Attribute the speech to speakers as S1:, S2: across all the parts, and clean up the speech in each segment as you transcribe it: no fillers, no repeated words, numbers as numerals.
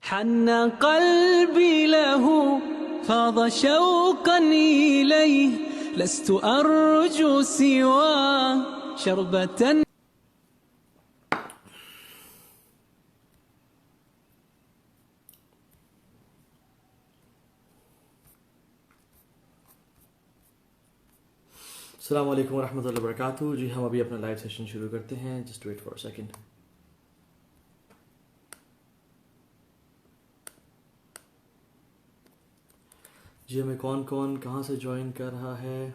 S1: حن قلبي له فاض شوقا إليه لست أرجو سوى شربة.
S2: السلام علیکم ورحمۃ اللہ وبرکاتہ. جی ہم ابھی اپنا لائیو سیشن شروع کرتے ہیں. Just wait for second. جی ہمیں کون کون کہاں سے جوائن کر رہا ہے؟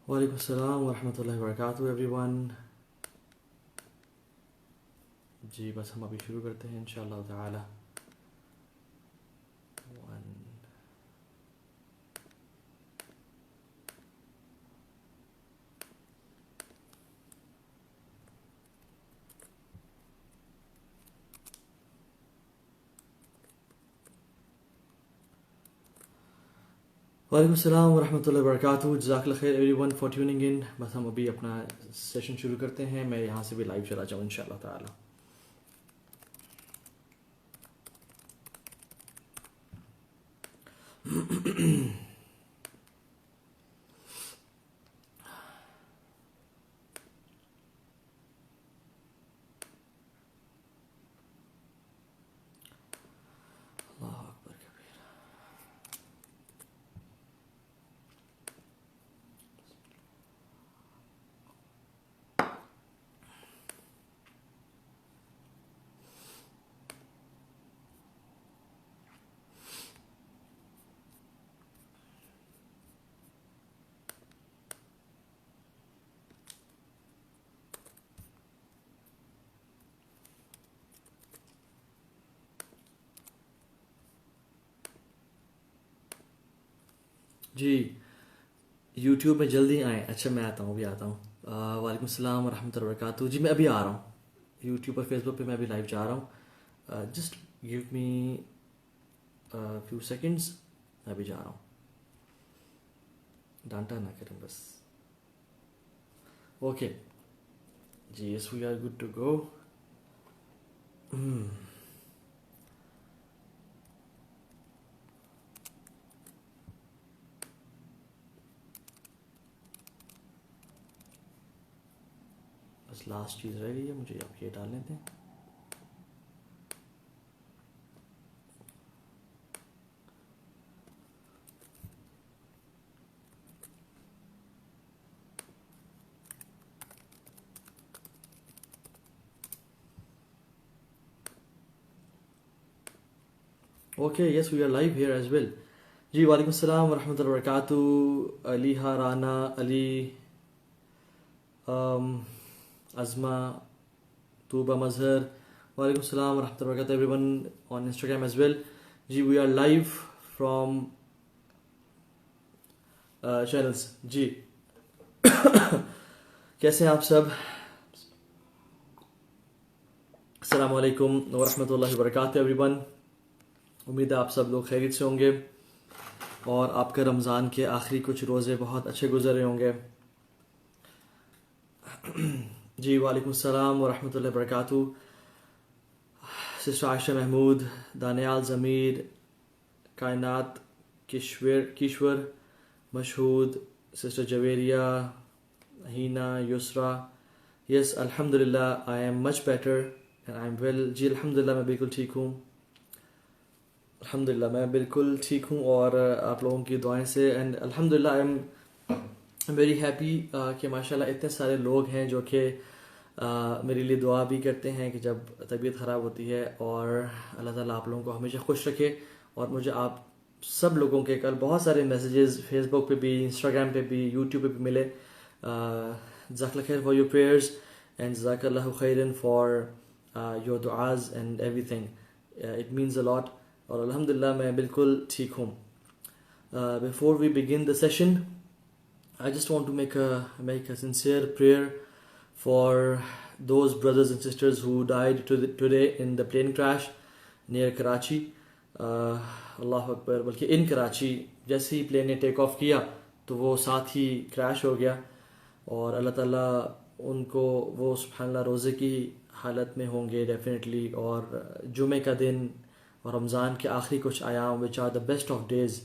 S2: وعلیکم السلام ورحمۃ اللہ وبرکاتہ ایوری ون. جی بس ہم ابھی شروع کرتے ہیں انشاءاللہ تعالی. وعلیکم السلام ورحمۃ اللہ وبرکاتہ. جزاک اللہ خیر ایوری ون فار ٹیوننگ ان. بس ہم ابھی اپنا سیشن شروع کرتے ہیں. میں یہاں سے بھی لائیو چلا جاؤں انشاءاللہ تعالی. اللہ اکبر کبیر. جی یوٹیوب میں جلدی آئیں. اچھا میں آتا ہوں آتا ہوں. وعلیکم السلام ورحمۃ اللہ وبرکاتہ. جی میں ابھی آ رہا ہوں. یوٹیوب اور فیس بک پہ میں ابھی لائیو جا رہا ہوں. Just give me few seconds. میں ابھی جا رہا ہوں. ڈانٹا نہ کریں بس. اوکے جی yes we are good to go. بس لاسٹ چیز رہ گئی ہے مجھے آپ یہ ڈالنے دیں. Okay yes we are live here as well. جی وعلیکم السلام ورحمۃ اللہ وبرکاتہ. علیحہ رانا علی عظمہ طوبہ مظہر. وعلیکم السلام ورحمۃ اللہ وبرکاتہ everyone on Instagram as well. جی we are live from channels. جی کیسے ہیں آپ سب؟ السلام علیکم ورحمۃ اللہ وبرکاتہ ایوری ون. امید ہے آپ سب لوگ خیریت سے ہوں گے اور آپ کے رمضان کے آخری کچھ روزے بہت اچھے گزر رہے ہوں گے. جی وعلیکم السلام ورحمۃ اللہ وبرکاتہ. سسٹر عائشہ محمود, دانیال ضمیر, کائنات کیشور مشہود, سسٹر جویریہ, ہینا, یسرا. یس الحمد للہ I am much better and I am well. جی الحمد للہ میں بالکل ٹھیک ہوں. الحمد للہ میں بالکل ٹھیک ہوں اور آپ لوگوں کی دعائیں سے. اینڈ الحمد للہ آئی ایم ویری ہیپی کہ ماشاء اللہ اتنے سارے لوگ ہیں جو کہ میرے لیے دعا بھی کرتے ہیں کہ جب طبیعت خراب ہوتی ہے. اور اللہ تعالیٰ آپ لوگوں کو ہمیشہ خوش رکھے. اور مجھے آپ سب لوگوں کے کل بہت سارے میسیجز فیس بک پہ بھی, انسٹاگرام پہ بھی, یوٹیوب پہ بھی ملے. جزاک اللہ خیر فار یور پریئرز اینڈ جزاک اللہ خیرن فار یور دعاز and everything. It means a lot. اور الحمد للہ میں بالکل ٹھیک ہوں. Before we begin the session I just want to make a sincere prayer for those brothers and sisters who died today in the plane crash near Karachi. اللہ اکبر. بلکہ ان کراچی جیسے ہی plane نے ٹیک آف کیا تو وہ ساتھ ہی کریش ہو گیا. اور اللہ تعالیٰ ان کو, وہ سبحان اللہ روزے کی حالت میں ہوں گے ڈیفینیٹلی, اور جمعے کا دن اور رمضان کے آخری کچھ ایام which are the best of days,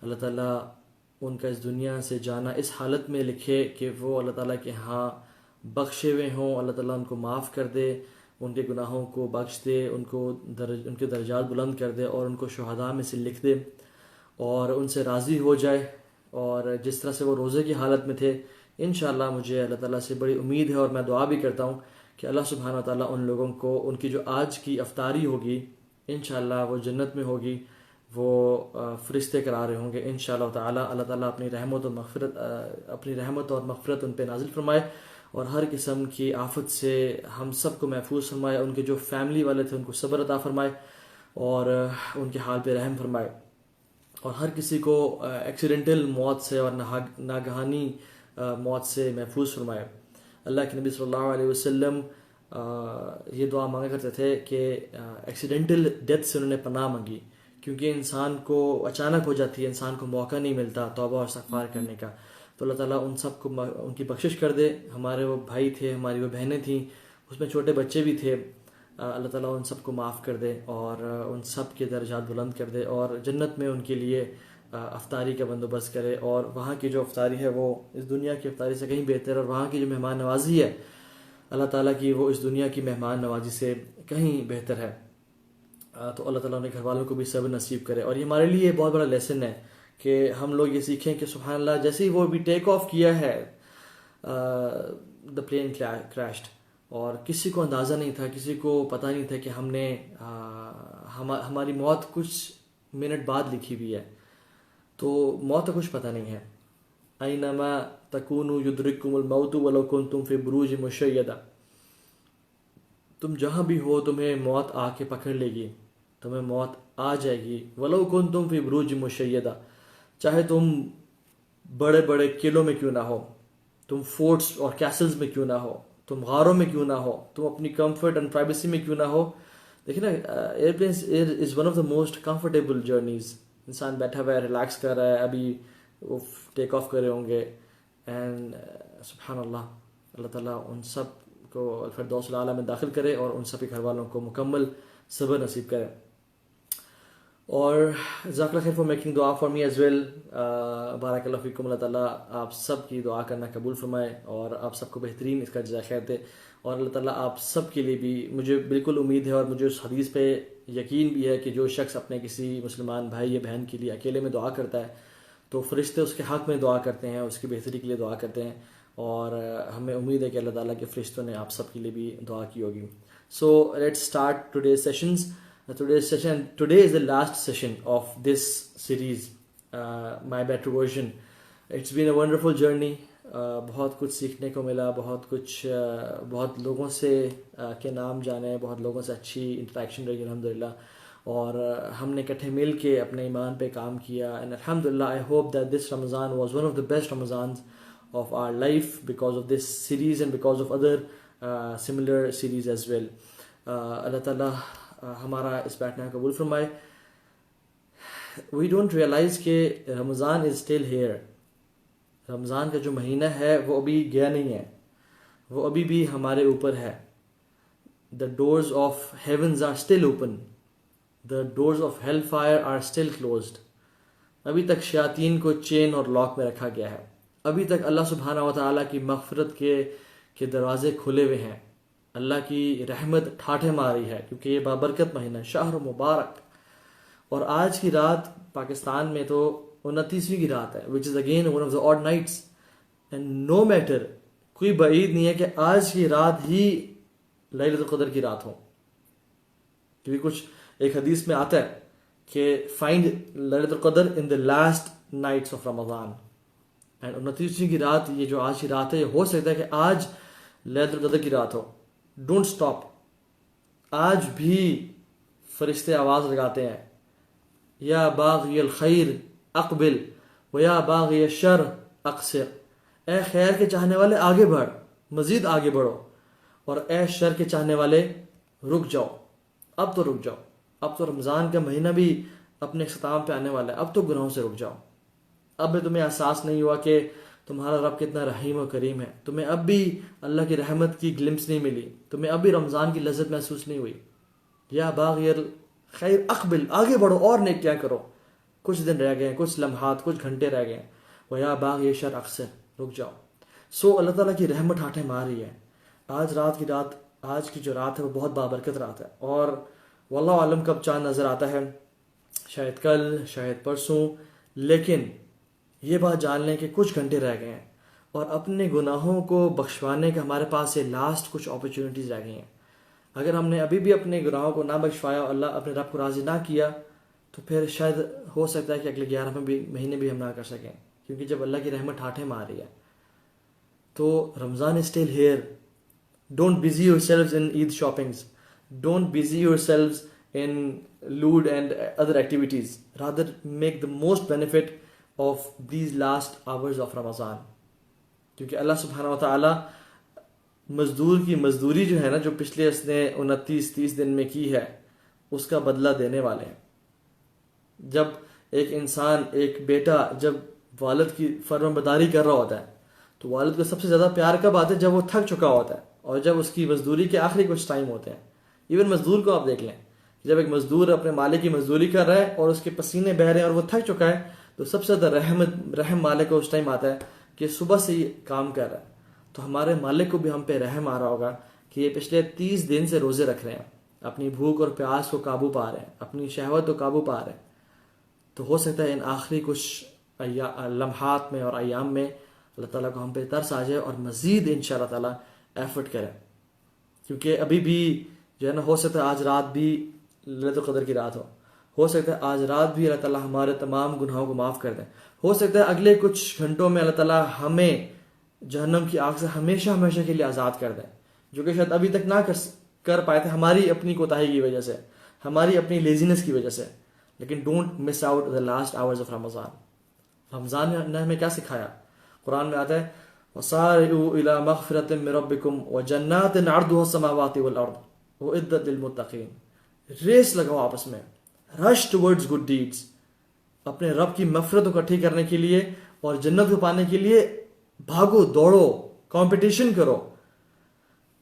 S2: اللہ تعالیٰ ان کا اس دنیا سے جانا اس حالت میں لکھے کہ وہ اللہ تعالیٰ کے ہاں بخشے ہوئے ہوں. اللہ تعالیٰ ان کو معاف کر دے, ان کے گناہوں کو بخش دے, ان کے درجات بلند کر دے, اور ان کو شہداء میں سے لکھ دے, اور ان سے راضی ہو جائے. اور جس طرح سے وہ روزے کی حالت میں تھے, انشاءاللہ مجھے اللہ تعالیٰ سے بڑی امید ہے, اور میں دعا بھی کرتا ہوں کہ اللہ سبحانہ وتعالیٰ ان لوگوں کو, ان کی جو آج کی افطاری ہوگی انشاءاللہ وہ جنت میں ہوگی, وہ فرشتے کرا رہے ہوں گے انشاءاللہ تعالیٰ. اللہ تعالیٰ اپنی رحمت اور مغفرت ان پہ نازل فرمائے, اور ہر قسم کی آفت سے ہم سب کو محفوظ فرمائے. ان کے جو فیملی والے تھے ان کو صبر عطا فرمائے, اور ان کے حال پہ رحم فرمائے, اور ہر کسی کو ایکسیڈنٹل موت سے اور ناگہانی موت سے محفوظ فرمائے. اللہ کے نبی صلی اللہ علیہ وسلم یہ دعا مانگا کرتے تھے کہ ایکسیڈنٹل ڈیتھ سے انہوں نے پناہ مانگی, کیونکہ انسان کو اچانک ہو جاتی ہے, انسان کو موقع نہیں ملتا توبہ اور استغفار کرنے کا. تو اللہ تعالیٰ ان سب کو ان کی بخشش کر دے. ہمارے وہ بھائی تھے, ہماری وہ بہنیں تھیں, اس میں چھوٹے بچے بھی تھے, اللہ تعالیٰ ان سب کو معاف کر دے, اور ان سب کے درجات بلند کر دے, اور جنت میں ان کے لیے افطاری کا بندوبست کرے. اور وہاں کی جو افطاری ہے وہ اس دنیا کی افطاری سے کہیں بہتر, اور وہاں کی جو مہمان نوازی ہے اللہ تعالیٰ کی, وہ اس دنیا کی مہمان نوازی سے کہیں بہتر ہے. تو اللہ تعالیٰ نے گھر والوں کو بھی صبر نصیب کرے. اور یہ ہمارے لیے بہت بڑا لیسن ہے کہ ہم لوگ یہ سیکھیں کہ سبحان اللہ, جیسے ہی وہ بھی ٹیک آف کیا ہے دا پلین کریشڈ, اور کسی کو اندازہ نہیں تھا, کسی کو پتہ نہیں تھا کہ ہم نے ہماری موت کچھ منٹ بعد لکھی ہوئی ہے. تو موت کا کچھ پتہ نہیں ہے. اینما تکونوا یدرککم الموت ولو کنتم فی بروج مشیدہ, تم جہاں بھی ہو تمہیں موت آ کے پکڑ لے گی, تمہیں موت آ جائے گی. ولو کنتم فی بروج مشیدہ, چاہے تم بڑے بڑے قلعوں میں کیوں نہ ہو, تم فورٹس اور کیسلز میں کیوں نہ ہو, تم غاروں میں کیوں نہ ہو, تم اپنی کمفرٹ اینڈ پرائیویسی میں کیوں نہ ہو. دیکھیں نا, airplanes is one of the most comfortable journeys. انسان بیٹھا ہوا ہے, ریلیکس کر رہا ہے, ابھی وہ ٹیک آف کرے ہوں گے, اینڈ سبحان اللہ, اللہ تعالیٰ ان سب کو الفردوس الاعلیٰ میں داخل کرے, اور ان سب کے گھر والوں کو مکمل صبر نصیب کرے. اور جزاک اللہ خیر فار میکنگ دعا فار می ایز ویل. بارک اللہ فیکم. اللہ تعالیٰ آپ سب کی دعا کرنا قبول فرمائے, اور آپ سب کو بہترین اس کا جزا خیر دے. اور اللہ تعالیٰ آپ سب کے لیے بھی, مجھے بالکل امید ہے اور مجھے اس حدیث پہ یقین بھی ہے کہ جو شخص اپنے کسی مسلمان بھائی یا بہن کے لیے اکیلے میں دعا کرتا ہے تو فرشتے اس کے حق میں دعا کرتے ہیں, اس کی بہتری کے لیے دعا کرتے ہیں. اور ہمیں امید ہے کہ اللہ تعالیٰ کے فرشتوں نے آپ سب کے لیے بھی دعا کی ہوگی. So let's start today's sessions. Today is the last session of this series, My Better Version. It's been a wonderful journey. بہت کچھ سیکھنے کو ملا, بہت لوگوں سے کے نام جانے, بہت لوگوں سے اچھی انٹریکشن رہی الحمدللہ, اور ہم نے اکٹھے مل کے اپنے ایمان پہ کام کیا. and alhamdulillah, I hope that this Ramadan was one of the best Ramazans of our life because of this series and because of other similar series as well. اللہ تعالیٰ ہمارا اس بیٹھنا قبول فرمائے. وی ڈونٹ ریئلائز کہ رمضان is still hair. رمضان کا جو مہینہ ہے وہ ابھی گیا نہیں ہے, وہ ابھی بھی ہمارے اوپر ہے. The doors of heavens are still open, the doors of hell fire are still closed. ابھی تک شیاطین کو چین اور لاک میں رکھا گیا ہے. ابھی تک اللہ سبحانہ و تعالیٰ کی مغفرت کے دروازے کھلے ہوئے ہیں. اللہ کی رحمت ٹھاٹھے ماری ہے, کیونکہ یہ بابرکت مہینہ, شہر مبارک. اور آج کی رات پاکستان میں تو 29ویں کی رات ہے, which is again one of the odd nights. and no matter, کوئی بعید نہیں ہے کہ آج کی رات ہی لیلۃ القدر کی رات ہو, کیونکہ کچھ ایک حدیث میں آتا ہے کہ find لیلۃ القدر in the last nights of Ramadan. and 29ویں کی رات, یہ جو آج کی رات ہے, یہ ہو سکتا ہے کہ آج لیلۃ القدر کی رات ہو. Don't stop. آج بھی فرشتے آواز لگاتے ہیں, یا باغی الخیر اقبل و یا باغی الشر اقصر. اے خیر کے چاہنے والے آگے بڑھ, مزید آگے بڑھو, اور اے شر کے چاہنے والے رک جاؤ، اب تو رک جاؤ، اب تو رمضان کا مہینہ بھی اپنے اختتام پہ آنے والا ہے، اب تو گناہوں سے رک جاؤ۔ اب بھی تمہیں احساس نہیں ہوا کہ تمہارا رب کتنا رحیم و کریم ہے، تمہیں اب بھی اللہ کی رحمت کی گلمس نہیں ملی، تمہیں اب بھی رمضان کی لذت محسوس نہیں ہوئی؟ یا باغی الخیر اقبل، آگے بڑھو اور نیکیاں کرو، کچھ دن رہ گئے ہیں، کچھ لمحات، کچھ گھنٹے رہ گئے ہیں۔ ویا باغی شر اکثر، رک جاؤ۔ سو اللہ تعالیٰ کی رحمت ہاٹھیں مار رہی ہے۔ آج کی جو رات ہے وہ بہت بابرکت رات ہے، اور واللہ عالم کب چاند نظر آتا ہے، شاید کل، شاید پرسوں، لیکن یہ بات جان لیں کہ کچھ گھنٹے رہ گئے ہیں اور اپنے گناہوں کو بخشوانے کا ہمارے پاس یہ لاسٹ کچھ اپرچونیٹیز رہ گئی ہیں۔ اگر ہم نے ابھی بھی اپنے گناہوں کو نہ بخشوایا اور اللہ اپنے رب کو راضی نہ کیا تو پھر شاید ہو سکتا ہے کہ اگلے 11 مہینے بھی ہم نہ کر سکیں، کیونکہ جب اللہ کی رحمت ٹھاٹھیں مار رہی ہے۔ تو Ramadan is still here. Don't busy yourselves in Eid shoppings. Don't busy yourselves in lewd and other activities. Rather make the most benefit of these last hours of Ramadan. کیونکہ اللہ سبحانہ و تعالیٰ مزدور کی مزدوری جو ہے نا، جو پچھلے اس نے 29-30 دن میں کی ہے، اس کا بدلہ دینے والے ہیں۔ جب ایک انسان، ایک بیٹا جب والد کی فرمان برداری کر رہا ہوتا ہے تو والد کو سب سے زیادہ پیار کب آتا ہے؟ جب وہ تھک چکا ہوتا ہے اور جب اس کی مزدوری کے آخری کچھ ٹائم ہوتے ہیں۔ ایون مزدور کو آپ دیکھ لیں، جب ایک مزدور اپنے مالک کی مزدوری کر رہا ہے اور اس کے پسینے بہہ رہے ہیں اور وہ تھک چکا ہے، تو سب سے زیادہ رحم مالک کو اس ٹائم آتا ہے کہ صبح سے ہی کام کر رہا ہے۔ تو ہمارے مالک کو بھی ہم پہ رحم آ رہا ہوگا کہ یہ پچھلے 30 دن سے روزے رکھ رہے ہیں، اپنی بھوک اور پیاس کو قابو پا رہے ہیں، اپنی شہوت کو قابو پا رہے ہیں۔ تو ہو سکتا ہے ان آخری کچھ لمحات میں اور ایام میں اللہ تعالیٰ کو ہم پہ ترس آ جائے اور مزید انشاءاللہ تعالیٰ ایفرٹ کریں، کیونکہ ابھی بھی جو ہے نا، ہو سکتا ہے آج رات بھی لیلۃ القدر کی رات ہو سکتا ہے آج رات بھی اللہ تعالیٰ ہمارے تمام گناہوں کو معاف کر دیں، ہو سکتا ہے اگلے کچھ گھنٹوں میں اللہ تعالیٰ ہمیں جہنم کی آگ سے ہمیشہ ہمیشہ کے لیے آزاد کر دیں، جو کہ شاید ابھی تک نہ کر پائے تھے، ہماری اپنی کوتاہی کی وجہ سے، ہماری اپنی لیزینس کی وجہ سے۔ لیکن don't miss out the last hours of Ramadan. Ramadan نے ہمیں کیا سکھایا؟ قرآن میں آتا ہے وَسَارِعُوا إِلَى مَغْفِرَةٍ مِّن رَبِّكُمْ وَجَنَّاتٍ عَرْضُهَا السَّمَاوَاتِ وَالْأَرْضُ وَأُعِدَّتْ لِلْمُتَّقِينَ۔ ریس لگاؤ آپس میں، رش ٹورڈز گڈ ڈیڈز، اپنے رب کی مغفرت کو اکٹھی کرنے کے لیے اور جنت کو پانے کے لیے بھاگو، دوڑو، کمپٹیشن کرو،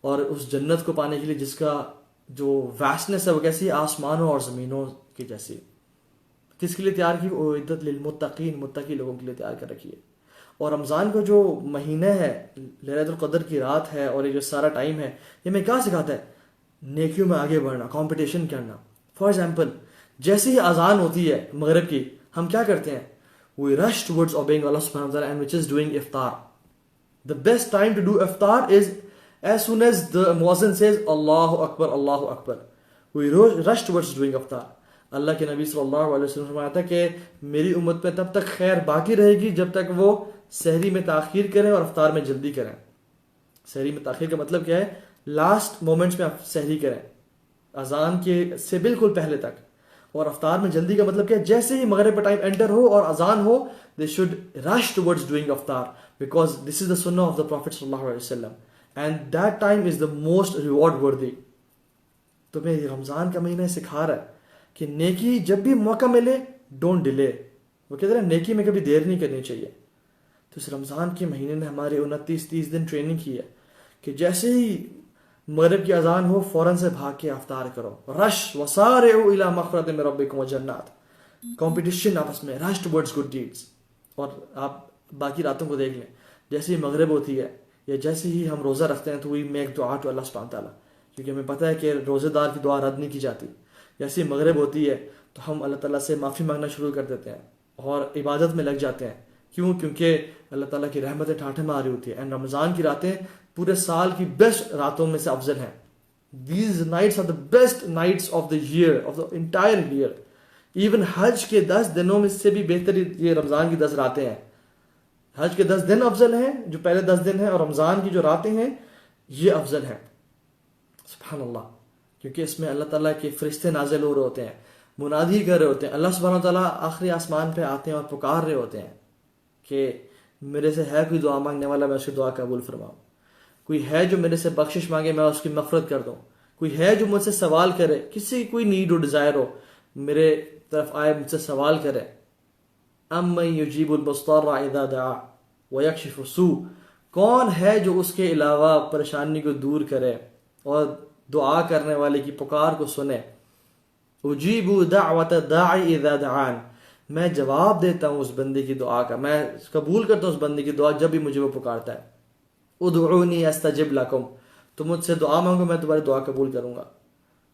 S2: اور اس جنت کو پانے کے لیے جس کا جو ویسٹنس ہے وہ کیسی؟ آسمانوں اور زمینوں کی جیسی۔ کس کے لیے تیار کی؟ اعدت للمتقین، متقی لوگوں کے لیے تیار کر رکھی ہے۔ اور رمضان کا جو مہینہ ہے، لیلۃ القدر کی رات ہے، اور یہ جو سارا ٹائم ہے، یہ ہمیں کیا سکھاتا ہے؟ نیکیوں میں آگے بڑھنا، کمپٹیشن کرنا۔ فار ایگزامپل، جیسے ہی اذان ہوتی ہے مغرب کی، ہم کیا کرتے ہیں؟ we rush towards obeying Allah subhanahu wa ta'ala, and which is doing iftar. The best time to do iftar is as soon as the muazzin says Allahu Akbar, Allahu Akbar. We rush towards doing iftar. اللہ کے نبی صلی اللہ علیہ وسلم فرمایا تھا کہ میری امت میں تب تک خیر باقی رہے گی جب تک وہ سحری میں تاخیر کریں اور افطار میں جلدی کریں۔ سحری میں تاخیر کا مطلب کیا ہے؟ لاسٹ مومنٹس میں آپ سحری کریں، اذان کے سے بالکل پہلے تک۔ اور افطار میں جلدی کا مطلب کیا ہے؟ جیسے ہی مغرب کا ٹائم انٹر ہو اور اذان ہو، they should rush towards doing افطار، because this is the sunnah of the Prophet صلی اللہ علیہ وسلم, and that time is the most reward worthy۔ تو میں رمضان کا مہینہ سکھا رہا ہے کہ نیکی جب بھی موقع ملے ڈونٹ ڈیلے۔ وہ کہتے ہیں نیکی میں کبھی دیر نہیں کرنی چاہیے۔ تو اس رمضان کے مہینے نے ہمارے 29-30 دن ٹریننگ کی ہے کہ جیسے ہی مغرب کی اذان ہو فوراً سے بھاگ کے افطار کرو، رش وسارعوا الی مغفرۃ من ربکم وجنات، کمپٹیشن آپس میں، رش ٹورڈز گڈ ڈیڈز۔ اور آپ باقی راتوں کو دیکھ لیں، جیسے ہی مغرب ہوتی ہے یا جیسے ہی ہم روزہ رکھتے ہیں تو وی میک دعا ٹو اللہ سبحانہ تعالیٰ، کیونکہ ہمیں پتہ ہے کہ روزے دار کی دعا رد نہیں کی جاتی۔ جیسے ہی مغرب ہوتی ہے تو ہم اللہ تعالیٰ سے معافی مانگنا شروع کر دیتے ہیں اور عبادت میں لگ جاتے ہیں۔ کیوں؟ کیونکہ اللہ تعالیٰ کی رحمتیں ٹھاٹھیں ماری ہوتی ہے، اینڈ رمضان کی راتیں پورے سال کی بیسٹ راتوں میں سے افضل ہیں۔ These nights are the best nights of the year, of the entire year. Even حج کے 10 دنوں میں سے بھی بہتر یہ رمضان کی 10 راتیں ہیں۔ حج کے 10 دن افضل ہیں جو پہلے 10 دن ہیں، اور رمضان کی جو راتیں ہیں یہ افضل ہیں۔ سبحان اللہ، کیونکہ اس میں اللہ تعالیٰ کے فرشتے نازل ہو رہے ہوتے ہیں، منادی کر رہے ہوتے ہیں، اللہ سبحانہ تعالیٰ آخری آسمان پہ آتے ہیں اور پکار رہے ہوتے ہیں کہ میرے سے ہے کوئی دعا مانگنے والا، میں اس کی دعا قبول فرماؤں۔ کوئی ہے جو میرے سے بخشش مانگے میں اس کی مغفرت کر دوں, کوئی ہے جو مجھ سے سوال کرے, کسی کوئی نیڈ و ڈیزائر ہو میرے طرف آئے مجھ سے سوال کرے. امن یجیب المضطر اذا دعا ویکشف السوء, کون ہے جو اس کے علاوہ پریشانی کو دور کرے اور دعا کرنے والے کی پکار کو سنے. اجیب دعوت الداعی اذا دعان, میں جواب دیتا ہوں اس بندے کی دعا کا, میں قبول کرتا ہوں اس بندے کی دعا جب بھی مجھے وہ پکارتا ہے. ادعونی استجب لکم, تم مجھ سے دعا مانگو میں تمہاری دعا قبول کروں گا.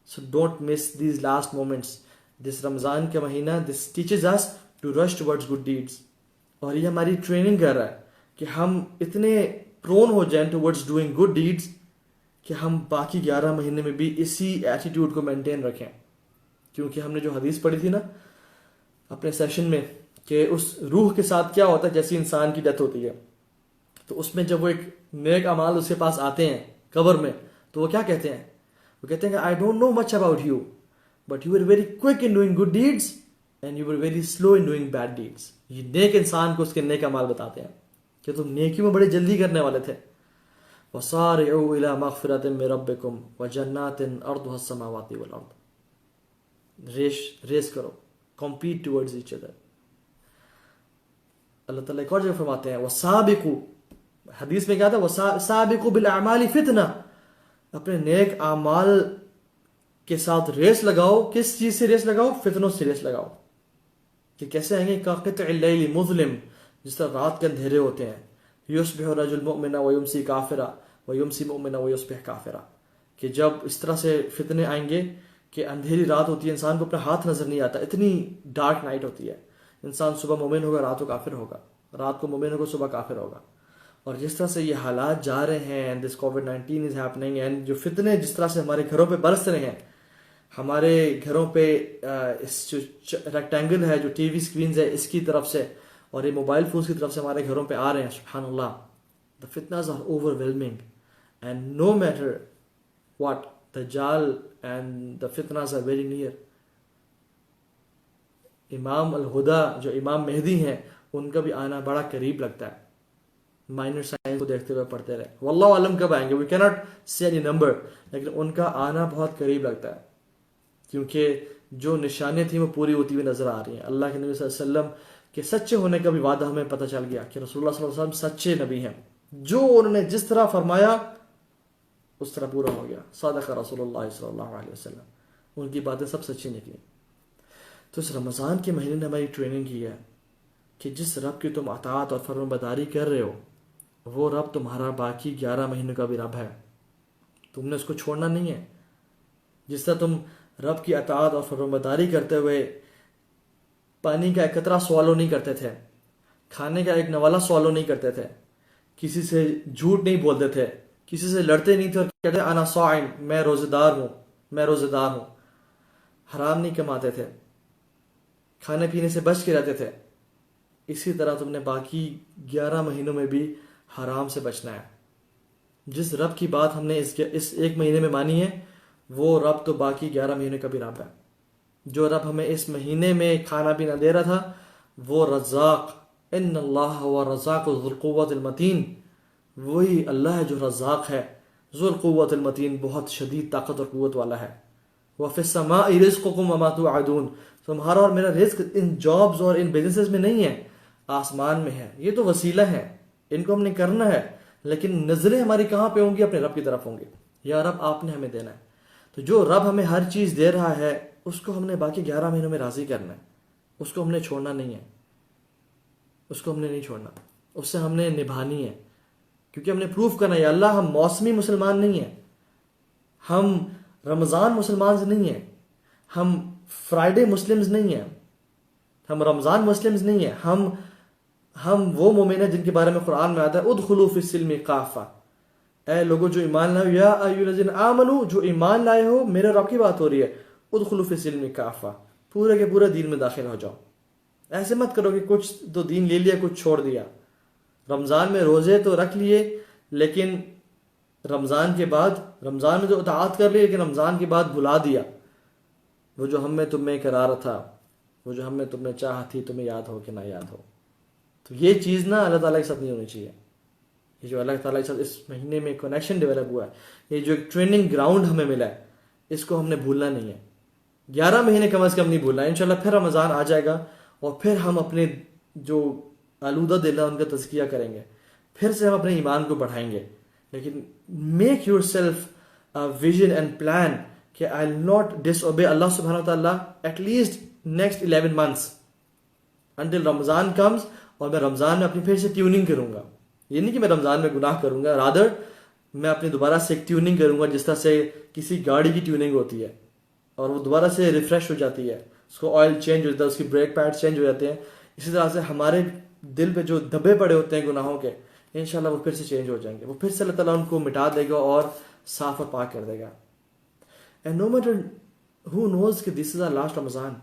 S2: So don't miss these last moments. This رمضان کا مہینہ, this teaches us to rush towards good deeds. اور یہ ہماری ٹریننگ کر رہا ہے کہ ہم اتنے پرون ہو جائیں towards doing good deeds کہ ہم باقی 11 مہینے میں بھی اسی ایٹیٹیوڈ کو مینٹین رکھیں. کیونکہ ہم نے جو حدیث پڑھی تھی نا اپنے سیشن میں کہ اس روح کے ساتھ کیا ہوتا ہے جیسی انسان کی ڈیتھ ہوتی ہے, تو اس میں جب وہ ایک نیک اعمال اس کے پاس آتے ہیں قبر میں, تو وہ کیا کہتے ہیں, وہ کہتے ہیں کہ I don't know much about you but you were very quick in doing good deeds and you were very slow in doing bad deeds. یہ نیک انسان کو اس کے نیک اعمال بتاتے ہیں کہ تم نیکی میں بڑے جلدی کرنے والے تھے. وَصَارِعُوا إِلَى مَغْفِرَةٍ مِّن رَبِّكُمْ وَجَنَّاتٍ أَرْضُهَا السَّمَاوَاتِ وَالْأَرْضُ. ریس کرو, compete towards each other. اللہ تعالیٰ ایک اور جگہ فرماتے ہیں وَسَابِقُوا, حدیث میں کیا تھا, وَسَابِقُوا بِالْأَعْمَالِ فِتْنَةً, اپنے نیک اعمال کے ساتھ ریس لگاؤ. کس چیز سے ریس لگاؤ؟ فتنوں سے ریس لگاؤ. کہ کیسے آئیں گے؟ كَقِطْعِ اللَّيْلِ مُظْلِمٍ, جس طرح رات کے اندھیرے ہوتے ہیں. يُصْبِحُ الرَّجُلُ مُؤْمِنًا وَيُمْسِي كَافِرًا وَيُمْسِي مُؤْمِنًا وَيُصْبِحُ كَافِرًا, کہ جب اس طرح سے فتنے آئیں گے کہ اندھیری رات ہوتی ہے, انسان کو اپنا ہاتھ نظر نہیں آتا, اتنی ڈارک نائٹ ہوتی ہے. انسان صبح مومن ہوگا, رات کو کافر ہوگا, رات کو مومن ہوگا, صبح کافر ہوگا. اور جس طرح سے یہ حالات جا رہے ہیں, دس COVID-19 از ہیپننگ, اینڈ جو فتنے جس طرح سے ہمارے گھروں پہ برس رہے ہیں, ہمارے گھروں پہ اس جو ریکٹینگل ہے جو ٹی وی اسکرینز ہے اس کی طرف سے اور یہ موبائل فونز کی طرف سے ہمارے گھروں پہ آ رہے ہیں, سبحان اللہ, the fitnas are overwhelming and no matter what, دجال and the fitnas are very near. امام الہدا جو امام مہدی ہیں ان کا بھی آنا بڑا قریب لگتا ہے. مائنر سائنس کو دیکھتے ہوئے پڑھتے رہے, واللہ عالم کب آئیں گے, we cannot say any number, لیکن ان کا آنا بہت قریب لگتا ہے کیونکہ جو نشانیاں تھیں وہ پوری ہوتی ہوئی نظر آ رہی ہیں. اللہ کے نبی صلی اللہ علیہ وسلم کے سچے ہونے کا بھی وعدہ ہمیں پتہ چل گیا کہ رسول اللہ صلی اللہ علیہ وسلم سچے نبی ہیں, جو انہوں نے جس طرح فرمایا اس طرح پورا ہو گیا. صادق رسول اللہ صلی اللہ علیہ وسلم, ان کی باتیں سب سچی نکلی. تو اس رمضان کے مہینے نے ہماری ٹریننگ کی ہے کہ جس رب کی تم اطاعت اور فرمانبرداری کر رہے ہو وہ رب تمہارا باقی 11 مہینوں کا بھی رب ہے, تم نے اس کو چھوڑنا نہیں ہے. جس طرح تم رب کی اطاعت اور فرمانبرداری کرتے ہوئے پانی کا ایک قطرہ سوالو نہیں کرتے تھے, کھانے کا ایک نوالا سوالو نہیں کرتے تھے, کسی سے جھوٹ نہیں بولتے تھے, کسی سے لڑتے نہیں تھے اور کہتے انا صائم, میں روزہ دار ہوں, میں روزہ دار ہوں, حرام نہیں کماتے تھے, کھانے پینے سے بچ کے رہتے تھے, اسی طرح تم نے باقی 11 مہینوں میں بھی حرام سے بچنا ہے. جس رب کی بات ہم نے اس ایک مہینے میں مانی ہے وہ رب تو باقی 11 مہینے کا بھی رب ہے. جو رب ہمیں اس مہینے میں کھانا پینا دے رہا تھا وہ رزاق, ان اللہ هو الرزاق ذو القوۃ المتین, وہی اللہ ہے جو رزاق ہے, ذو القوۃ المتین, بہت شدید طاقت اور قوت والا ہے. وفی السماء رزقکم وما توعدون, تمہارا اور میرا رزق ان جابز اور ان بزنسز میں نہیں ہے, آسمان میں ہے. یہ تو وسیلہ ہے, ان کو ہم نے کرنا ہے, لیکن نظریں ہماری کہاں پہ ہوں گی؟ اپنے رب کی طرف ہوں گی. یا رب آپ نے ہمیں دینا ہے. تو جو رب ہمیں ہر چیز دے رہا ہے اس کو ہم نے باقی 11 مہینوں میں راضی کرنا ہے, اس کو ہم نے چھوڑنا نہیں ہے, اس کو ہم نے نہیں چھوڑنا, اس سے ہم نے نبھانی ہے. کیونکہ ہم نے پروف کرنا ہے, یا اللہ ہم موسمی مسلمان نہیں ہیں, ہم رمضان مسلمان سے نہیں ہیں, ہم فرائیڈے مسلمز نہیں ہیں, ہم رمضان مسلمز نہیں ہیں, ہم وہ مومن ہیں جن کے بارے میں قرآن میں آتا ہے ادخلوا فی السلم کافہ, اے لوگوں جو ایمان لائے ہو, یا ایھا الذین آمنوا, جو ایمان لائے ہو, میرے رب کی بات ہو رہی ہے, ادخلوا فی السلم کافہ, پورے کے پورے دین میں داخل ہو جاؤ. ایسے مت کرو کہ کچھ تو دین لے لیا کچھ چھوڑ دیا. رمضان میں روزے تو رکھ لیے لیکن رمضان کے بعد, رمضان میں تو اطاعت کر لی لیکن رمضان کے بعد بھلا دیا. وہ جو ہم میں تم میں قرار تھا, وہ جو ہم میں تم نے چاہا تھی, تمہیں یاد ہو کہ نہ یاد ہو. تو یہ چیز نا اللہ تعالیٰ کے ساتھ نہیں ہونی چاہیے. یہ جو اللہ تعالیٰ کے ساتھ اس مہینے میں کنیکشن ڈیولپ ہوا ہے, یہ جو ایک ٹریننگ گراؤنڈ ہمیں ملا ہے, اس کو ہم نے بھولنا نہیں ہے. 11 مہینے کم از کم نہیں بھولنا ہے. انشاءاللہ پھر رمضان آ جائے گا اور پھر ہم اپنے جو آلودہ دل ہے ان کا تزکیہ کریں گے, پھر سے ہم اپنے ایمان کو بڑھائیں گے. لیکن make your self vision and plan کہ آئی ول ناٹ ڈس اوبے اللہ سبحانہ و تعالیٰ at least next 11 months until Ramadan comes, اور میں رمضان میں اپنی پھر سے ٹیوننگ کروں گا. یہ نہیں کہ میں رمضان میں گناہ کروں گا, رادر میں اپنی دوبارہ سے ایک ٹیوننگ کروں گا, جس طرح سے کسی گاڑی کی ٹیوننگ ہوتی ہے اور وہ دوبارہ سے ریفریش ہو جاتی ہے, اس کو آئل چینج ہو جاتا ہے, اس کی بریک پیڈ چینج ہو جاتے ہیں. اسی طرح سے ہمارے دل پہ جو دھبے پڑے ہوتے ہیں گناہوں کے, انشاءاللہ وہ پھر سے چینج ہو جائیں گے. وہ پھر سے اللہ تعالیٰ ان کو مٹا دے گا اور صاف اور پاک کر دے گا. اینڈ نو میٹر ہو نوز کہ دس از آر لاسٹ رمضان.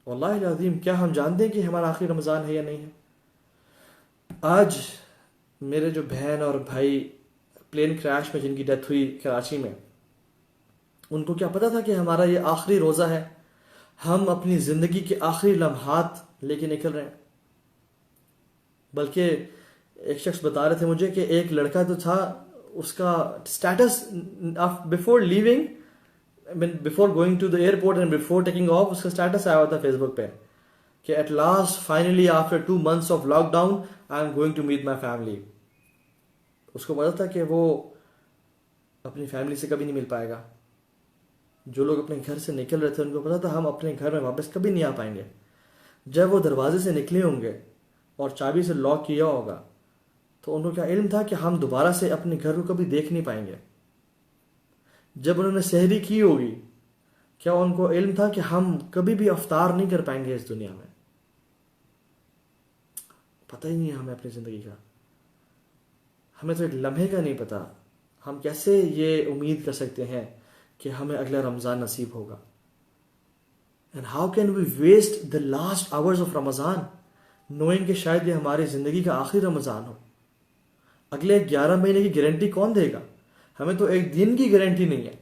S2: واللہ العظیم کیا ہم جانتے ہیں کہ ہمارا آخری رمضان ہے یا نہیں ہے؟ آج میرے جو بہن اور بھائی پلین کریش میں جن کی ڈیتھ ہوئی کراچی میں, ان کو کیا پتا تھا کہ ہمارا یہ آخری روزہ ہے؟ ہم اپنی زندگی کے آخری لمحات لے کے نکل رہے ہیں. بلکہ ایک شخص بتا رہے تھے مجھے کہ ایک لڑکا تو تھا, اس کا status before leaving, before going to the airport and before taking off, اس کا اسٹیٹس آیا ہوا تھا فیس بک پہ کہ at last finally after 2 months of lockdown I am going to meet my family. اس کو پتا تھا کہ وہ اپنی فیملی سے کبھی نہیں مل پائے گا. جو لوگ اپنے گھر سے نکل رہے تھے ان کو پتا تھا ہم اپنے گھر میں واپس کبھی نہیں آ پائیں گے. جب وہ دروازے سے نکلے ہوں گے اور چابی سے لاک کیا ہوگا تو ان کو کیا علم تھا کہ ہم دوبارہ سے اپنے گھر کو کبھی دیکھ نہیں پائیں گے. جب انہوں نے سحری کی ہوگی, کیا ان کو علم تھا کہ ہم کبھی بھی افطار نہیں کر پائیں گے اس دنیا میں؟ پتہ ہی نہیں ہے ہمیں اپنی زندگی کا. ہمیں تو ایک لمحے کا نہیں پتا. ہم کیسے یہ امید کر سکتے ہیں کہ ہمیں اگلا رمضان نصیب ہوگا؟ And how can we waste the last hours of Ramadan knowing کہ شاید یہ ہماری زندگی کا آخری رمضان ہو. اگلے 11 مہینے کی گارنٹی کون دے گا؟ ہمیں تو ایک دن کی گارنٹی نہیں ہے.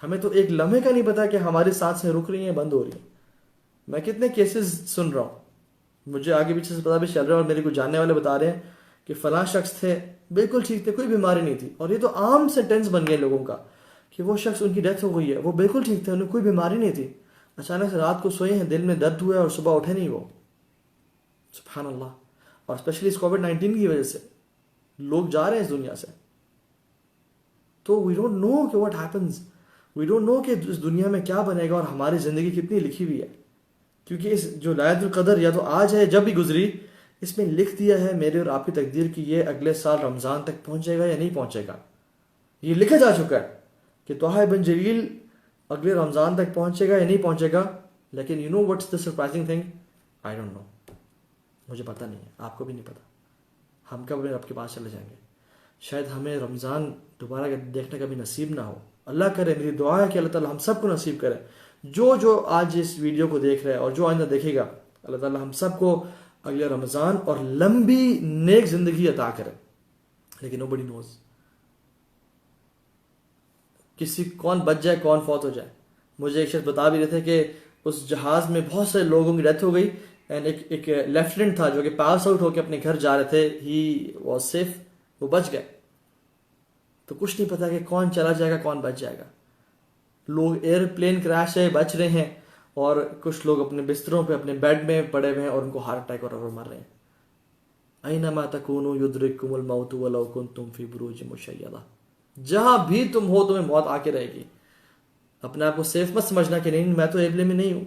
S2: ہمیں تو ایک لمحے کا نہیں پتا کہ ہماری سانسیں رک رہی ہیں, بند ہو رہی ہیں. میں کتنے کیسز سن رہا ہوں, مجھے آگے پیچھے سے پتا بھی چل رہا ہے, اور میرے کو جاننے والے بتا رہے ہیں کہ فلاں شخص تھے بالکل ٹھیک تھے, کوئی بیماری نہیں تھی, اور یہ تو عام سینٹینس بن گئے لوگوں کا کہ وہ شخص ان کی ڈیتھ ہو گئی ہے, وہ بالکل ٹھیک تھے, انہیں کوئی بیماری نہیں تھی, اچانک سے رات کو سوئے ہیں, دل میں درد ہوا ہے اور صبح اٹھے نہیں وہ. سبحان اللہ. اور اسپیشلی اس کووڈ-19 کی وجہ سے لوگ جا رہے ہیں اس دنیا سے. تو وی ڈونٹ نو کہ what happens, we don't know کہ اس دنیا میں کیا بنے گا اور ہماری زندگی کتنی لکھی ہوئی ہے. کیونکہ اس جو لائلۃ القدر یا تو آج ہے جب بھی گزری, اس میں لکھ دیا ہے میرے اور آپ کی تقدیر کہ یہ اگلے سال رمضان تک پہنچے گا یا نہیں پہنچے گا. یہ لکھا جا چکا ہے کہ طہ بن جلیل اگلے رمضان تک پہنچے گا یا نہیں پہنچے گا. لیکن you know what's the surprising thing, I don't know. مجھے پتہ نہیں ہے, آپ کو بھی نہیں پتا ہم کب رب کے پاس چلے جائیں گے. شاید ہمیں رمضان دوبارہ دیکھنا کبھی نصیب نہ ہو. اللہ کرے, میری دعا ہے کہ اللہ تعالیٰ ہم سب کو نصیب کرے. جو آج اس ویڈیو کو دیکھ رہے ہیں اور جو آئندہ دیکھے گا, اللہ تعالیٰ ہم سب کو اگلے رمضان اور لمبی نیک زندگی عطا کرے. لیکن نوبڈی نوز کسی کون بچ جائے کون فوت ہو جائے. مجھے ایک شخص بتا بھی رہے تھے کہ اس جہاز میں بہت سارے لوگوں کی ڈیتھ ہو گئی, اینڈ ایک لیفٹیننٹ تھا جو کہ پاس آؤٹ ہو کے اپنے گھر جا رہے تھے, ہی واز سیف, وہ بچ گئے. تو کچھ نہیں پتا کہ کون چلا جائے گا کون بچ جائے گا. لوگ ایئر پلین کریش سے بچ رہے ہیں, اور کچھ لوگ اپنے بستروں پہ اپنے بیڈ میں پڑے ہوئے ہیں اور ان کو ہارٹ اٹیک اور مر رہے ہیں. اینما تکونوا یدرککم الموت ولو کنتم فی بروج مشیدہ. جہاں بھی تم ہو تمہیں موت آ کے رہے گی. اپنے آپ کو سیف مت سمجھنا کہ نہیں میں تو ایبلے میں نہیں ہوں,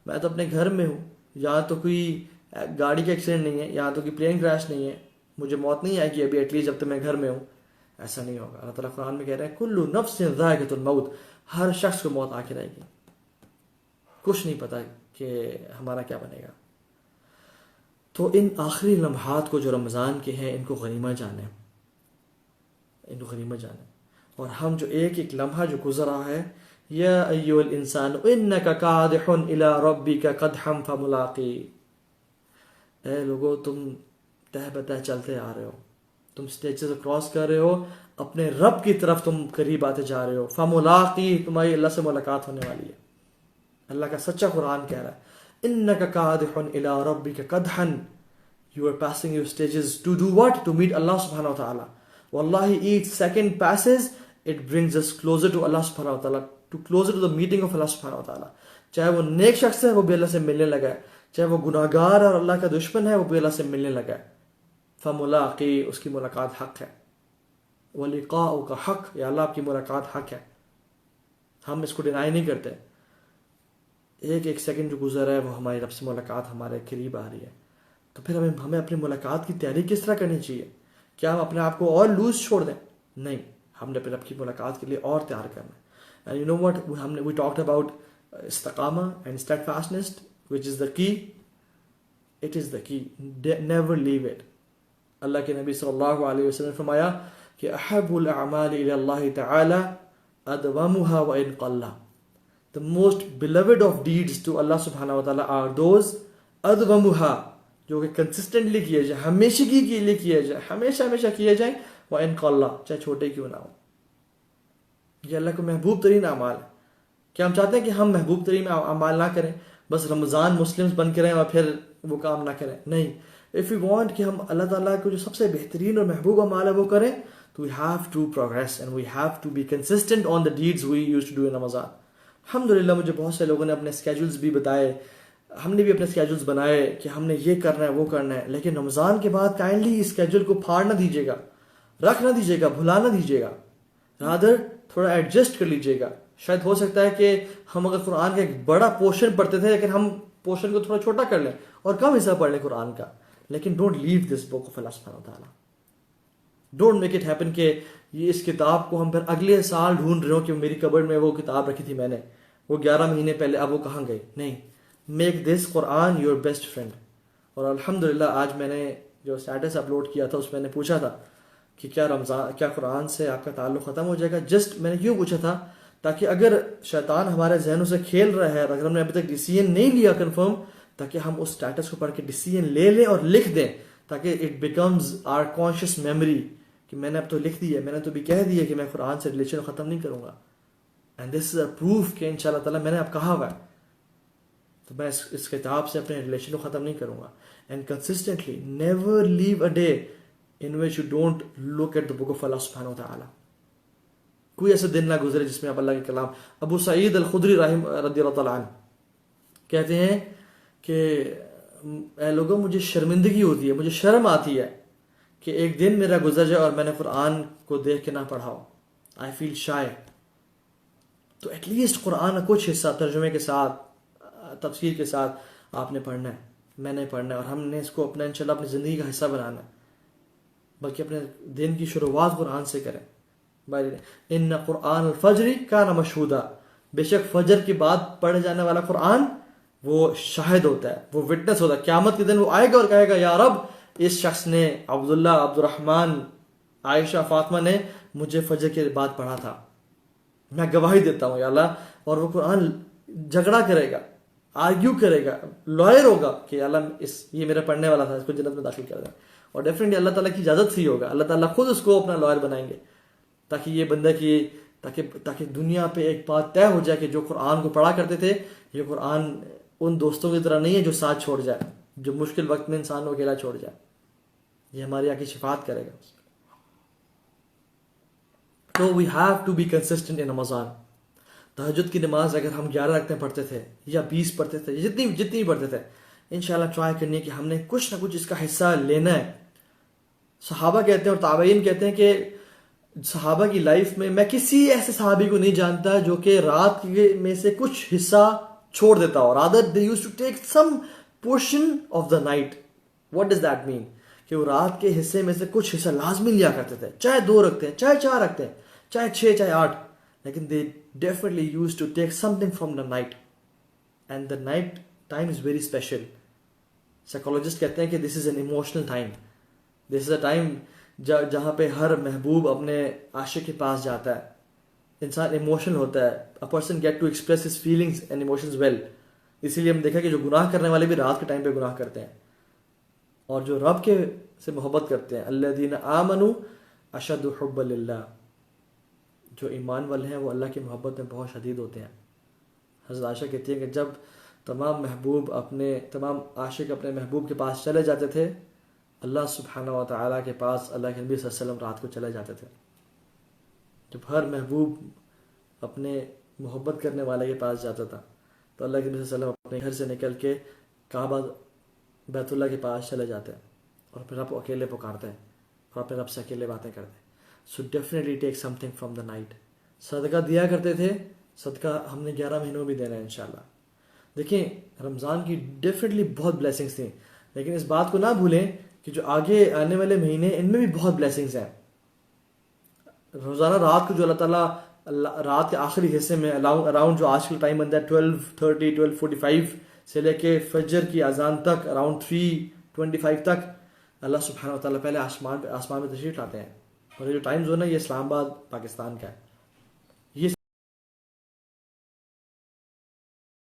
S2: میں تو اپنے گھر میں ہوں, یہاں تو کوئی گاڑی کا ایکسیڈنٹ نہیں ہے, یہاں تو کوئی پلین کریش نہیں ہے, مجھے موت نہیں آئے گی ابھی ایٹ لیسٹ جب تک میں گھر میں ہوں. ایسا نہیں ہوگا. اللہ تعالیٰ قرآن میں کہہ رہے ہیں کل نفس ذائقۃ الموت, ہر شخص کو موت آ کے رہے گی. کچھ نہیں پتا کہ ہمارا کیا بنے گا. تو ان آخری لمحات کو جو رمضان کے ہیں ان کو غنیمت جانیں, ان کو غنیمت جانیں. اور ہم جو ایک ایک لمحہ جو گزر رہا ہے, یا ایھا الانسان انک کادح الی ربک قدحا فملاقی, اے لوگو تم تہ بتہ چلتے آ رہے ہو, تم سٹیجز کراس کر رہے ہو, اپنے رب کی طرف تم قریب آتے جا رہے ہو. فملاقی, تمہاری اللہ سے ملاقات ہونے والی ہے. اللہ کا سچا قرآن کہہ رہا ہے انک کادح الی ربک قدحا, You are passing your stages to do what? To meet Allah subhanahu wa ta'ala. Wallahi, each second passes, it brings us closer to Allah subhanahu wa ta'ala, to closer to the meeting of Allah subhanahu wa ta'ala. چاہے وہ نیک شخص ہے وہ بھی اللہ سے ملنے لگا ہے, چاہے وہ گناہگار اور اللہ کا دشمن ہے وہ بھی اللہ سے ملنے لگا ہے. فملاقی, اس کی ملاقات حق ہے. ولقاؤک حق, یا اللہ آپ کی ملاقات حق ہے. ہم اس کو ڈینائی نہیں کرتے. ایک ایک سیکنڈ جو گزر رہا ہے وہ ہماری رب سے ملاقات ہمارے قریب آ رہی ہے. تو پھر ہمیں اپنی ملاقات کی تیاری کس طرح کرنی چاہیے؟ کیا ہم اپنے آپ کو اور لوز چھوڑ دیں؟ نہیں, ہم نے اپنے رب کی ملاقات کے لیے اور تیار کرنا ہے. And you know what, we talked about استقامہ and steadfastness, which is the key. It is the key. Never leave it. اللہ کے نبی صلی اللہ علیہ وسلم نے فرمایا کہ احب الاعمال الی اللہ تعالی ادومها وان قل. The most beloved of deeds to Allah subhanahu wa ta'ala are those ادومها, جو کہ کنسسٹنٹلی کیے جائیں, ہمیشگی کے لیے کیے جائیں, ہمیشہ کیے جائیں. وان قل, چاہے چھوٹے کیوں نہ ہو. یہ اللہ کو محبوب ترین اعمال ہے. کیا ہم چاہتے ہیں کہ ہم محبوب ترین اعمال نہ کریں, بس رمضان مسلمز بن کے رہیں اور پھر وہ کام نہ کریں؟ نہیں. اف یو وانٹ کہ ہم اللہ تعالیٰ کو جو سب سے بہترین اور محبوب اعمال ہے وہ کریں, تو we have to progress and we have to be consistent on the deeds we use to do in Ramadan. الحمدللہ مجھے بہت سے لوگوں نے اپنے اسکیجولز بھی بتائے, ہم نے بھی اپنے اسکیجولز بنائے کہ ہم نے یہ کرنا ہے وہ کرنا ہے, لیکن رمضان کے بعد کائنڈلی اس اسکیجول کو پھاڑ نہ دیجیے گا, رکھ نہ دیجیے گا, بھلا نہ دیجیے گا. رادر تھوڑا ایڈجسٹ کر لیجیے گا. شاید ہو سکتا ہے کہ ہم اگر قرآن کا ایک بڑا پورشن پڑھتے تھے, لیکن ہم پورشن کو تھوڑا چھوٹا کر لیں اور کم حصہ پڑھ لیں قرآن کا. لیکن don't leave this book of اللہ سبحانہ و تعالیٰ. ڈونٹ میک اٹ ہیپن کہ یہ اس کتاب کو ہم پھر اگلے سال ڈھونڈ رہے ہوں کہ میری کبرڈ میں وہ کتاب رکھی تھی میں نے, وہ 11 مہینے پہلے, اب وہ کہاں گئی. نہیں, make this Quran your best friend. اور الحمدللہ آج میں نے جو اسٹیٹس اپلوڈ کیا تھا اس میں نے پوچھا تھا کہ کیا قرآن سے آپ کا تعلق ختم ہو جائے گا. جسٹ میں نے کیوں پوچھا تھا, تاکہ اگر شیطان ہمارے ذہنوں سے کھیل رہا ہے, اگر ہم نے ابھی تک ڈیسیژن نہیں لیا کنفرم, تاکہ ہم اس اسٹیٹس کو پڑھ کے ڈیسیژن لے لیں اور لکھ دیں, تاکہ it becomes our conscious memory کہ میں نے اب تو لکھ دی ہے, میں نے تو بھی کہہ دی ہے کہ میں قرآن سے ریلیشن ختم نہیں کروں گا. And this is a proof کہ انشاءاللہ تعالیٰ میں نے اب کہا ہوا ہے, تو میں اس کتاب سے اپنے ریلیشن کو ختم نہیں کروں گا. And consistently never leave a day in which you don't look at the book of Allah subhanahu wa ta'ala. کوئی ایسا دن نہ گزرے جس میں آپ اللہ کے کلام. ابو سعید الخدری رضی اللہ تعالیٰ عنہ کہتے ہیں کہ اے لوگوں, مجھے شرمندگی ہوتی ہے, مجھے شرم آتی ہے کہ ایک دن میرا گزر جائے اور میں نے قرآن کو دیکھ کے نہ پڑھا ہو. I feel shy. تو ایٹ لیسٹ قرآن کا کچھ حصہ ترجمے کے ساتھ, تفسیر کے ساتھ آپ نے پڑھنا ہے, میں نے پڑھنا ہے, اور ہم نے اس کو اپنا انشاءاللہ اپنی زندگی کا حصہ بنانا ہے. بلکہ اپنے دن کی شروعات قرآن سے کریں. ان قرآن الفجر کان مشہودا, بے شک فجر کے بعد پڑھے جانے والا قرآن وہ شاہد ہوتا ہے, وہ وٹنس ہوتا ہے. قیامت کے دن وہ آئے گا اور کہے گا یا رب, اس شخص نے, عبداللہ, عبد الرحمن, عائشہ, فاطمہ نے مجھے فجر کے بعد پڑھا تھا, میں گواہی دیتا ہوں یا اللہ. اور وہ قرآن جھگڑا کرے گا, آرگیو کرے گا, لائر ہوگا کہ یا اللہ یہ میرا پڑھنے والا تھا, اس کو جنت میں داخل کر دیں. اور ڈیفینیٹلی اللہ تعالیٰ کی اجازت سے ہی ہوگا, اللہ تعالیٰ خود اس کو اپنا لائر بنائیں گے, تاکہ یہ بندہ کی تاکہ دنیا پہ ایک بات طے ہو جائے کہ جو قرآن کو پڑھا کرتے تھے, یہ قرآن ان دوستوں کی طرح نہیں ہے جو ساتھ چھوڑ جائے, جو مشکل وقت میں انسان کو اکیلا چھوڑ جائے. یہ ہماری آگے شفاعت کرے گا. تو we have to be consistent in Ramadan. تہجد کی نماز اگر ہم 11 رکعتیں پڑھتے تھے یا 20 پڑھتے تھے, جتنی پڑھتے تھے, انشاءاللہ ٹرائی کرنی ہے کہ ہم نے کچھ نہ کچھ اس کا حصہ لینا ہے. صحابہ کہتے ہیں اور تابعین کہتے ہیں کہ صحابہ کی لائف میں میں کسی ایسے صحابی کو نہیں جانتا جو کہ رات میں سے کچھ حصہ چھوڑ دیتا ہو. rather they used to take some portion of the night. what does that mean? کہ وہ رات کے حصے میں سے کچھ حصہ لازمی لیا کرتے تھے, چاہے 2 رکھتے ہیں, چاہے 4 رکھتے ہیں, چاہے 6, چاہے 8, لیکن they definitely used to take something from the night. and the night time is very special. Psychologist کہتے ہیں کہ this is an emotional time. This is a time جہاں پہ ہر محبوب اپنے عاشق کے پاس جاتا ہے. انسان ایموشنل ہوتا ہے. A person get to express his feelings and emotions well. اسی لیے ہم دیکھا کہ جو گناہ کرنے والے بھی رات کے ٹائم پہ گناہ کرتے ہیں, اور جو رب کے سے محبت کرتے ہیں, الذین آمنوا اشد حبا للہ, جو ایمان والے ہیں وہ اللہ کی محبت میں بہت شدید ہوتے ہیں. حضرت عائشہ کہتی ہیں کہ جب تمام عاشق اپنے محبوب کے پاس چلے جاتے تھے اللہ سبحانہ و تعالیٰ کے پاس اللہ کے نبی صلی اللہ علیہ وسلم رات کو چلے جاتے تھے. جب ہر محبوب اپنے محبت کرنے والے کے پاس جاتا تھا تو اللہ کے نبی صلی اللہ علیہ وسلم اپنے گھر سے نکل کے کعبہ بیت اللہ کے پاس چلے جاتے ہیں اور پھر رب اکیلے پکارتے ہیں اور اپنے رب سے اکیلے باتیں کرتے ہیں. So definitely take some thing from the night. صدقہ دیا کرتے تھے, صدقہ ہم نے 11 مہینوں بھی دینا ہے انشاءاللہ. دیکھیں رمضان کی ڈیفینیٹلی بہت بلیسنگس تھیں, لیکن اس بات کو نہ بھولیں کہ جو آگے آنے والے مہینے ان میں بھی بہت بلیسنگس ہیں. روزانہ رات کو جو اللہ تعالیٰ رات کے آخری حصے میں اراؤنڈ جو آج کل ٹائم بنتا ہے 12:30 12:45 سے لے کے فجر کی اذان تک اراؤنڈ 3:25 تک اللہ سبحانہ و تعالیٰ پہلے آسمان پہ تشریف لاتے ہیں. اور یہ جو ٹائم زون ہے یہ اسلام آباد پاکستان کا ہے.